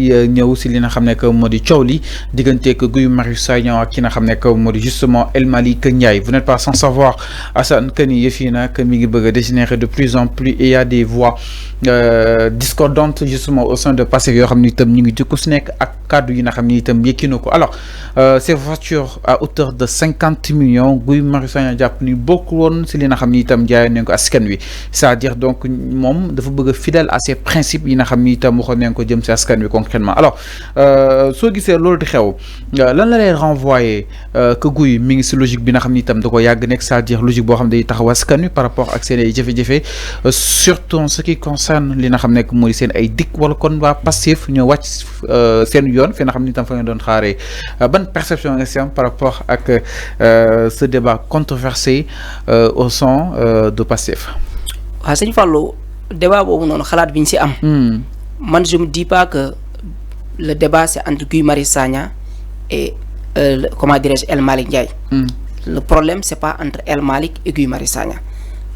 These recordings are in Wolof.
di ñëw si li nga xam ne que moo di coow li digganteeg Guy Marius Sagna ak ki nga xam ne que moo di justement El Malick Ndiaye. Vous n'êtes pas sans savoir Assane que ni yëf yi nag mi ngi bëgg a dégénérer de plus en plus et il y a des voix discordantes justement au sein de Pastef yoo xam ne itam ñu ngi jukku si nekk ak kaddu yi nga xam ne itam yëkki na ko. Alors ces voitures à hauteur de 50 millions Guy Marius Sagna jàpp ni bokk woon si li nga xam ne itam jaay nañ ko askan wi c'est-à-dire donc moom dafa bëgg fidèle à ses principes yi nga xam ni itam waxoon nañ ko jëm si askan wi concrètement. Alors soo gisee loolu di xew lan la lay renvoyer que Guy mi ngi si logique bi nga xam ni itam da ko yàgg nekk c'est-à-dire logique boo xam ne day taxaw askan wi par rapport ak seen ay jafe-jafe surtout en ce qui concerne li nga xam ne mooy seen ay dikk wala kon waa Pastef ñoo wàcc seen yoon fi nga xam ni itam fa nga doon xaaree ban perception nga si am par rapport ak ce débat controversé au sein de Pastef. waaw sëñ Fallou débat boobu noonu xalaat bi ñu si am. man je me dis pas que le débat c'est entre Guy Marius Sagna et comment dirais-je El Malick Ndiaye. Le problème c'est pas entre El Malick et Guy Marius Sagna.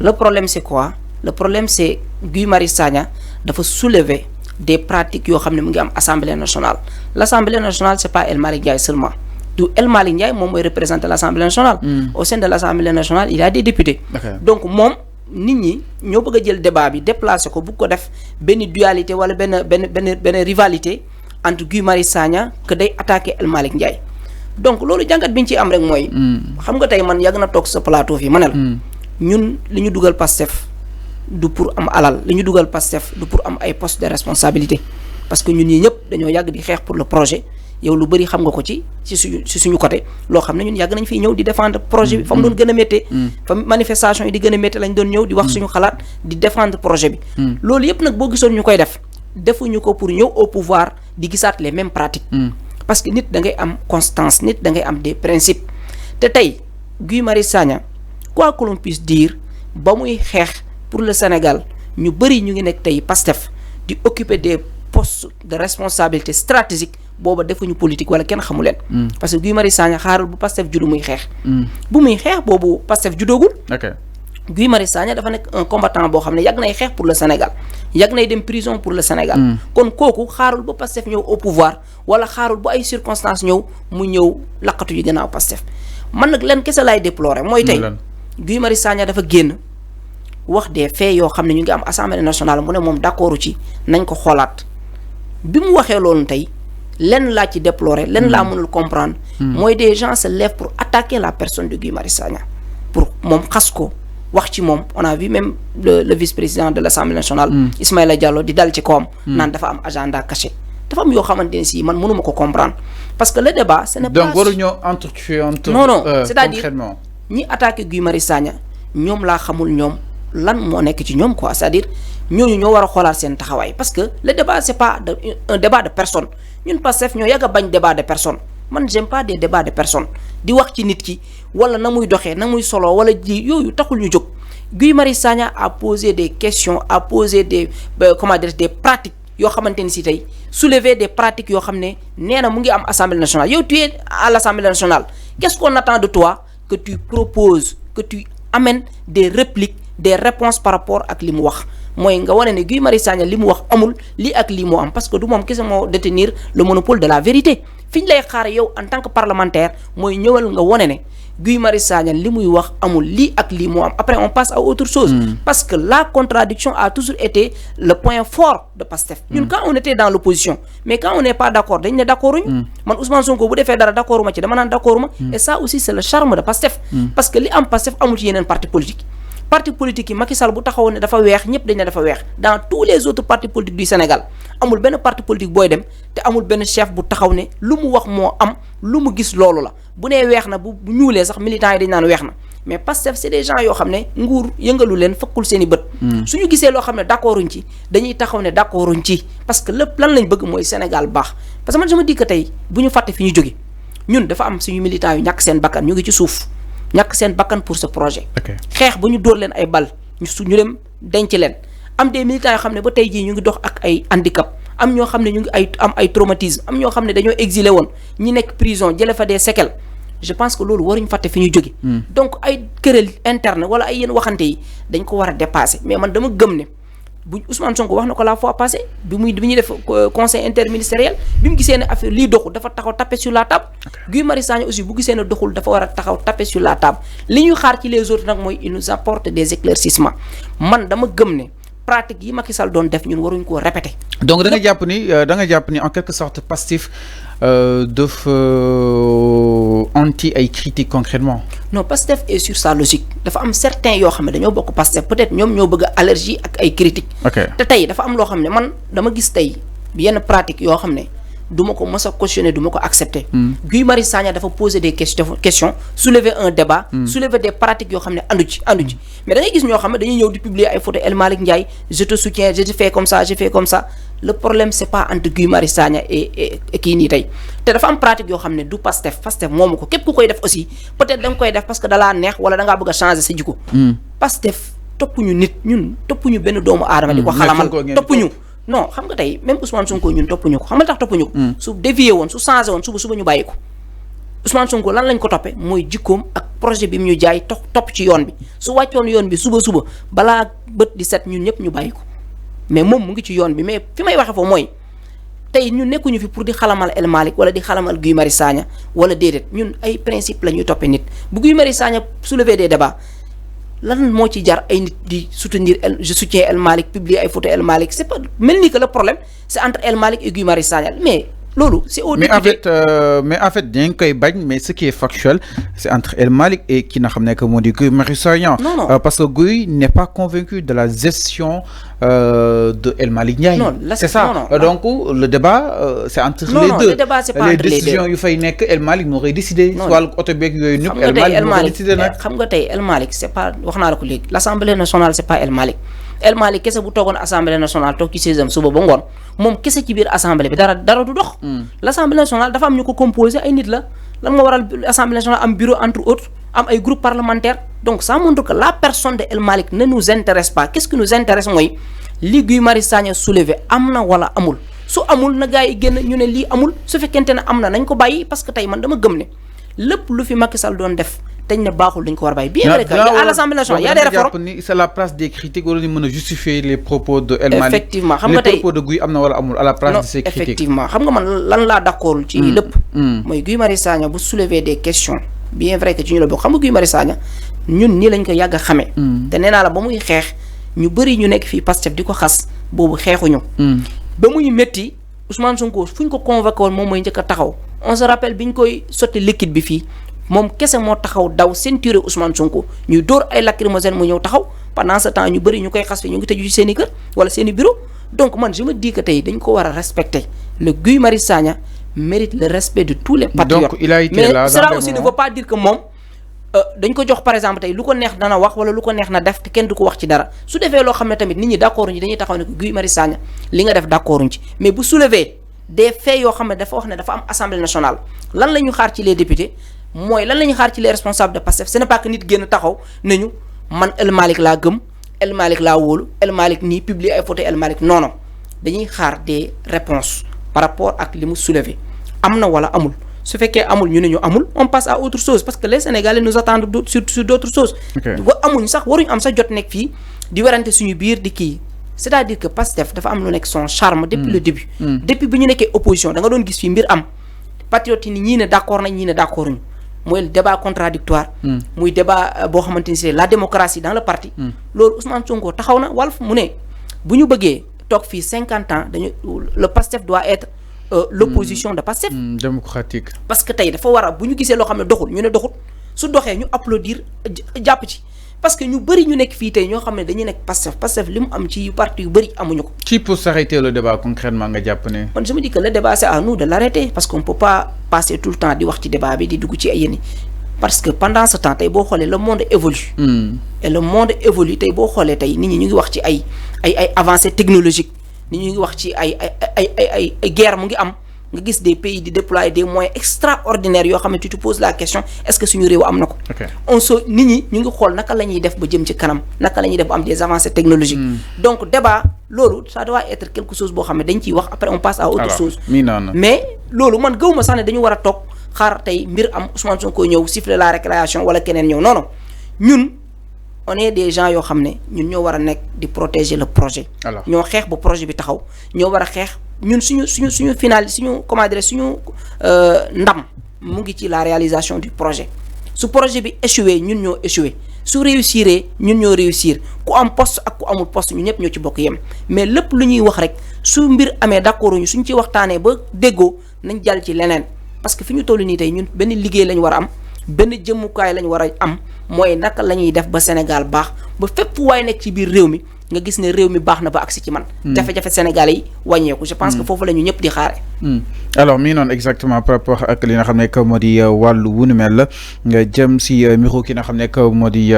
Le problème c'est quoi? Le problème c'est Guy Marius Sagna dafa soulever des pratiques yoo xam ne mu ngi am Assemblée nationale. L'Assemblée nationale c'est pas El Malick Ndiaye seulement. Du El Malick Ndiaye moom mooy représenter l'Assemblée nationale. Au sein de l'Assemblée nationale il y a des députés. Donc moom nit ñi ñoo bëgg a jël débat bi déplacer ko bu ko def benn dualité wala benn rivalité entre Guy Marius Sagna que day attaquer El Malick Ndiaye. Donc loolu jàngat bi ñu ciy am rek mooy. xam nga tey man yàgg na toog sa plateau fii ma ne la ñun li ñu dugal Pastef du pour am alal li ñu dugal Pastef du pour am ay postes de responsabilité parce que ñun ñii ñëpp dañoo yàgg di xeex pour le projet. yow lu bëri xam nga ko ci suñu côté loo xam ne ñun yàgg nañ fiy ñëw di défendre projet bi fa mu doon gën a méttee fa manifestation yi di gën a méttee lañ doon ñëw di wax suñu xalaat di défendre projet bi loolu yëpp nag boo gisoon ñu koy def defuñu ko pour ñëw au pouvoir di gisaat les mêmes pratiques parce que nit da ngay am constance nit da ngay am des principes te tey Guy Marius Sagna quoi que l'on puisse dire ba muy xeex pour le Sénégal ñu bëri ñu ngi nekk tey Pastef di occuper des postes de responsabilité stratégique booba defuñu politique wala kenn xamu leen parce que Guy Marius Sagna xaarul bu Pastef juddu muy xeex bu muy xeex boobu Pastef juddoogul Guy Marius Sagna dafa nekk un combattant boo xam ne yàgg nay xeex pour le Sénégal yàgg nay dem prison pour le Sénégal kon kooku xaarul ba Pastef ñëw au pouvoir wala xaarul ba ay circonstances ñëw mu ñëw laqatu yi gannaaw Pastef man nag leen kese laay déplorer mooy tey Guy Marius Sagna dafa génn wax des faits yoo xam ne ñu ngi am Assemblée nationale mu ne moom d'accordu ci nañ ko xoolaat bi mu waxee loolu tey lenn laa ci déplorer lenn laa mënul comprendre mooy des gens se lèvent pour attaquer la personne de Guy Marius Sagna pour moom xas ko wax ci moom on a vu même le vice-président de l'Assemblée nationale Ismaïla Diallo di dal ci kawam naan dafa am agenda caché dafa am yoo xamante ne si man mënuma ko comprendre parce que le débat ce n'est pas donc waruñoo entretuer non c'est-à-dire ñi attaqué Guy Marius Sagna ñoom laa xamul ñoom lan moo nekk ci ñoom quoi c'est-à-dire ñooñu ñoo war a xoolaat seen taxawaay parce que le débat c'est pas un débat de personne ñun Pastef ñoo yàgg a bañ débat de personne man j'aime pas des débats de personne di wax ci nit ki wala na muy doxee na muy solo wala ji yooyu taxul ñu jóg Guy Marius Sagna a posé des questions a posé des comment dire des pratiques yoo xamante ni si tey soulever des pratiques yoo xam ne nee na mu ngi am Assemblée nationale yow tu es à l'Assemblée nationale qu'est-ce qu'on attend de toi que tu proposes que tu amènes des répliques des réponses par rapport ak li mu wax mooy nga wane ne Guy Marius Sagna li mu wax amul lii ak lii moo am parce que du moom kese moo détenir le monopole de la vérité fi ñu lay xaar yow en tant que parlementaire mooy ñëwal nga wane ne Guy Marius Sagna li muy wax amul lii ak lii moo am après on passe à autre chose parce que la contradiction a toujours été le point fort de Pastef ñun quand on était dans l'opposition mais quand on n'est pas d'accord dañ ne d'accorduñ man Ousmane Sonko bu defee dara d'accorduma ci dama naan d'accorduma et ça aussi c'est le charme de Pastef parce que li am Pastef amul ci yeneen parti politique yi Macky Sall bu taxawoon ne dafa weex ñëpp dañ ne dafa weex dans tous les autres partis politiques du Sénégal amul benn parti politique booy dem te amul benn chef bu taxaw ne lu mu wax moo am lu mu gis loolu la bu nee weex na bu ñuulee sax militants yi dañ naan weex na mais Pastef c'est des gens yoo xam ne nguur yëngalu leen fëkkul seen i bët suñu gisee loo xam ne d'accorduñ ci dañuy taxaw ne d'accorduñ ci parce que lépp lan lañ bëgg mooy Sénégal baax parce que man je me dis que tey bu ñu fàtte fi ñu jóge ñun dafa am suñu militants yu ñàkk seen bakkan ñu ngi ci suuf ñàkk seen bakkan pour ce projet xeex ba ñu dóor leen ay bal ñu dem denc leen am des militants yoo xam ne ba tey jii ñu ngi dox ak ay handicap am ñoo xam ne ñu ngi am ay traumatisme am ñoo xam ne dañoo exilé woon ñi nekk prison jële fa des séquelles je pense que loolu waruñu fàtte fi ñu jóge donc ay querelle interne wala ay yenn waxante yi dañ ko war a dépasser mais man dama gëm ne bu Ousmane Sonko wax na ko la fois passée bi ñuy def conseil interministériel bi mu gisee ne affaire lii doxul dafa taxaw taper sur la table. Guy Marius Sagna aussi bu gisee ne doxul dafa war a taxaw taper sur la table li ñuy xaar ci les autres nag mooy il nous apporte des éclaircissements man dama gëm ne pratique yi Macky Sall doon def ñun waruñ koo répéter. donc da nga jàpp ni en quelque sorte Pastef dafa anti ay critiques concrètement. non Pastef est sur sa logique dafa am certains yoo xam ne dañoo bokk Pastef peut-être ñoom ñoo bëgg a allergie ak ay critiques. te tey dafa am loo xam ne man dama gis tey yenn pratique yoo xam ne du ma ko mës a cautionner du ma ko accepter. Guy Marius Sagna dafa poser des questions soulever un débat. soulever des pratiques yoo xam ne andu ci mais da ngay gis ñoo xam ne dañuy ñëw di publier ay photos El Malick Ndiaye je te soutiens je fais comme ça le problème c'est pas entre Guy Marius Sagna et kii nii tey te dafa am pratique yoo xam ne du Pastef moomu ko képp ku koy def aussi peut-être da nga koy def parce que dalaa neex wala da ngaa bëgg a changer sa jikko. Pastef toppuñu nit ñun toppuñu benn doomu aadama di ko xalamal toppuñu. non xam nga tey même Ousmane Sonko ñun toppuñu ko xam nga tax toppuñu ko. su dévié woon su changé woon suba ñu bàyyi ko Ousmane Sonko lan lañ ko toppee mooy jikkoom ak projet bi mu ñu jaay topp ci yoon bi su wàccoon yoon bi suba balaa bët di set ñun ñëpp ñu bàyyi ko mais moom mu ngi ci yoon bi mais fi may waxee foofu mooy tey ñun nekkuñu fi pour di xalamal El Malick wala di xalamal Guy Marius Sagna wala déedéet ñun ay principe la ñuy toppee nit bu Guy Marius Sagna soulever des débats. lan moo ci jar ay nit di soutenir je soutiens El Malick publier ay photos El Malick c'est pas mel ni que le problème c'est entre El Malick et Guy Marius Sagna mais loolu c'est au député mais en fait dañ koy bañ mais ce qui est factuel c'est entre El Malick et ki nga xam ne que moo di Guy Marius Sagna. non parce que Guy n'est pas convaincu de la gestion de El Malick Ndiaye. non là c'est ça donc le débat c'est entre les deux. non le débat c'est pas entre les deux les décisions yu fay nekk El Malick moo koy décider. non wàllu oto beeg yooyu ñëpp El Malick moo koy décider nag. xam nga tey El Malick c'est pas wax naa la ko léegi l'Assemblée nationale c'est pas El Malick. El Malick kese bu toogoon assemblée nationale toog ci 16e suba ba ngoon moom kese ci biir assemblée bi dara du dox. l'Assemblée nationale dafa am ñu ko composé ay nit la lan moo waral assemblée nationale am bureau entre autres am ay groupes parlementaires donc ça montre que la personne de El Malick ne nous intéresse pas qu'est-ce qui nous intéresse mooy li Guy Marius Sagna soulevé am na wala amul su amul na gars yi génn ñu ne lii amul su fekkente ne am na nañ ko bàyyi parce que tey man dama gëm ne lépp lu fi Macky Sall doon def. dañ ne baaxul dañ ko war a bàyyi bien vrai que à l'Assemblée nationale y a des réformes c'est la place des critiques wala ñu mën a justifier les propos de El Malick effectivement xam nga tey les propos de Guy am na wala amul à la place de ces critiques effectivement xam nga man lan laa d'accord ci lépp mooy Guy Marius Sagna bu soulever des questions bien vrai que ci ñu la bokk xam nga Guy Marius Sagna ñun nii lañ ko yàgg a xamee te nee naa la ba muy xeex ñu bëri ñu nekk fii Pastef di ko xas boobu xeexuñu ba muy métti Ousmane Sonko fu ñu ko convoqué woon moom mooy njëkk a taxaw on se rappelle bi ñu koy sotti liquide bi fii moom kese moo taxaw daw ceinture Ousmane Sonko ñuy dóor ay lacrymogène mu ñëw taxaw pendant ce temps ñu bëri ñu koy xas fi ñu ngi tëju ci seen i kër wala seen i bureau donc man je me dis que tey dañ ko war a respecter le Guy Marius Sagna mérite le respect de tous les patriotes. donc il a été là mais cela aussi ne veut pas dire que moom dañ ko jox par exemple tey lu ko neex dana wax wala lu ko neex na def te kenn du ko wax ci dara su defee loo xam ne tamit nit ñi d'accord ñu dañuy taxaw ne Guy Marius Sagna li nga def d'accord ci mais bu soulever des faits yoo xam ne dafa wax ne dafa am assemblée nationale lan la ñu xaar ci les députés mooy lan la ñuy xaar ci les responsables de Pastef ce n'est pas que nit génn taxaw nañu man El Malick laa gëm El Malick laa wóolu El Malick nii publier ay photos El Malick non dañuy xaar des réponses par rapport ak li mu soulever am na wala amul su fekkee amul ñu ne ñu amul on passe à autre chose parce que les Sénégalais nous attendent sur d'autres choses. amuñ sax waruñ am sax jot nekk fii di werante suñu biir di kii c'est-à-dire que Pastef dafa am lu nekk son charme depuis le début. depuis bi ñu nekkee opposition da nga doon gis fii mbir am patriotes yi ñii ne d'accord nañ ñii ne d'accorduñ mooy le débat contradictoire muy débat boo xamante ni c'est la démocratie dans le parti loolu Ousmane Sonko taxaw na Walf mu ne bu ñu bëggee toog fii 50 ans dañu le Pastef doit être l'opposition de Pastef démocratique parce que tey dafa war a bu ñu gisee loo xam ne doxul ñu ne doxul su doxee ñu applaudir jàpp ci parce que ñu bëri ñu nekk fii tey ñoo xam ne dañuy nekk Pastef li mu am ci parti yu bëri amuñu ko. qui peut s'arrêter le débat concrètement nga jàpp ne. man je me dis que le débat c'est à nous de l'arrêter parce qu'on peut pas passer tout le temps di wax ci débat bi di dugg ci ay yéen parce que pendant ce temps tey boo xoolee le monde évolue. et le monde évolue tey boo xoolee tey nit ñi ñu ngi wax ci ay avancées technologiques nit ñi ñu ngi wax ci ay guerre mu ngi am. nga gis des pays di déployer des moyens extraordinaires yoo xam ne tu te poses la question est-ce que suñu réew am na ko. nit ñi ñu ngi xool naka la ñuy def ba jëm ci kanam naka la ñuy def ba am des avancées technologiques. donc débat loolu ça doit être quelque chose boo xam ne dañ ciy wax après on passe à autre chose. mais loolu man gëwuma sax ne dañu war a toog xaar tey mbir am Ousmane Sonko ñëw siffler la récréation wala keneen ñëw non ñun on est des gens yoo xam ne ñun ñoo war a nekk di protéger le projet. ñoo xeex ba projet bi taxaw ñoo war a xeex ñun suñu final suñu comment dire suñu ndam mu ngi ci la réalisation du projet su projet bi échoué ñun ñoo échoué su réussir ñun ñoo réussir ku am poste ak ku amul poste ñu ñëpp ñoo ci bokk yem mais lépp lu ñuy wax rek su mbir amee d'accord ñu suñ ci waxtaanee ba déggoo nañ jàll ci leneen parce que fi ñu toll nii tey ñun benn liggéey lañ war a am benn jëmmukaay lañ war a am mooy naka la ñuy def ba Sénégal baax ba fépp waaye nekk ci biir réew mi nga gis ne réew mi baax na ba agsi ci man. jafe-jafe Sénégalais yi wàññeeku. je pense que foofu la ñu ñëpp di xaare. alors mi noonu exactement par rapport ak li nga xam ne que moo di wàllu wu nu mel la nga jëm si mbiru ki nga xam ne que moo di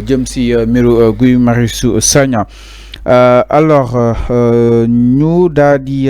jëm si mbiru Guy Marius Sagna alors ñu daal di.